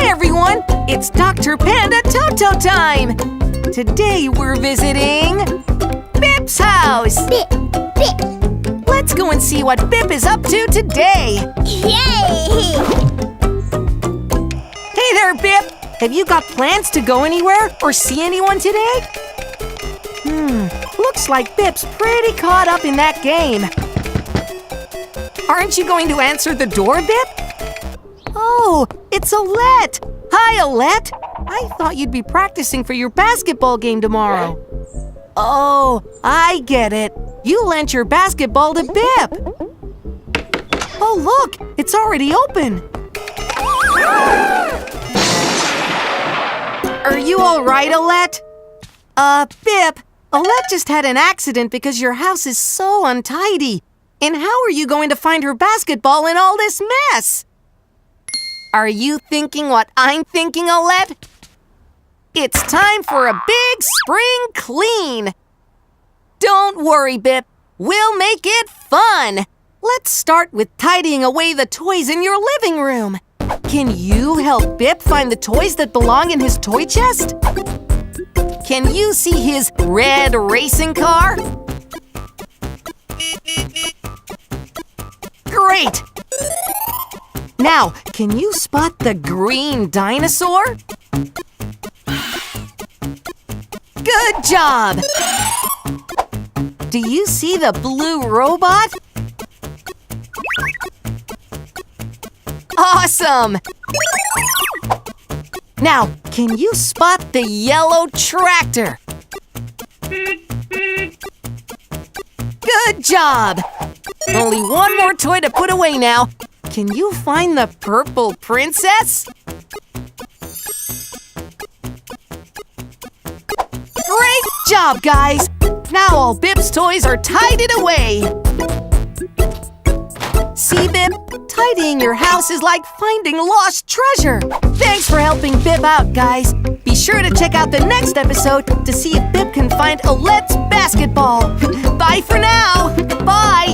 Hi everyone, it's Dr. Panda Toto time! Today we're visiting Bip's house! Bip. Let's go and see what Bip is up to today! Yay! Hey there, Bip! Have you got plans to go anywhere or see anyone today? Looks like Bip's pretty caught up in that game. Aren't you going to answer the door, Bip? Oh, it's Olette! Hi, Olette! I thought you'd be practicing for your basketball game tomorrow. Oh, I get it. You lent your basketball to Bip. Oh, look! It's already open. Are you all right, Olette? Bip, Olette just had an accident because your house is so untidy. And how are you going to find her basketball in all this mess? Are you thinking what I'm thinking, Olette? It's time for a big spring clean. Don't worry, Bip. We'll make it fun. Let's start with tidying away the toys in your living room. Can you help Bip find the toys that belong in his toy chest? Can you see his red racing car? Great! Now, can you spot the green dinosaur? Good job! Do you see the blue robot? Awesome! Now, can you spot the yellow tractor? Good job! Only one more toy to put away now. Can you find the purple princess? Great job, guys! Now all Bip's toys are tidied away. See, Bip? Tidying your house is like finding lost treasure. Thanks for helping Bip out, guys. Be sure to check out the next episode to see if Bip can find Olette's basketball. Bye for now. Bye.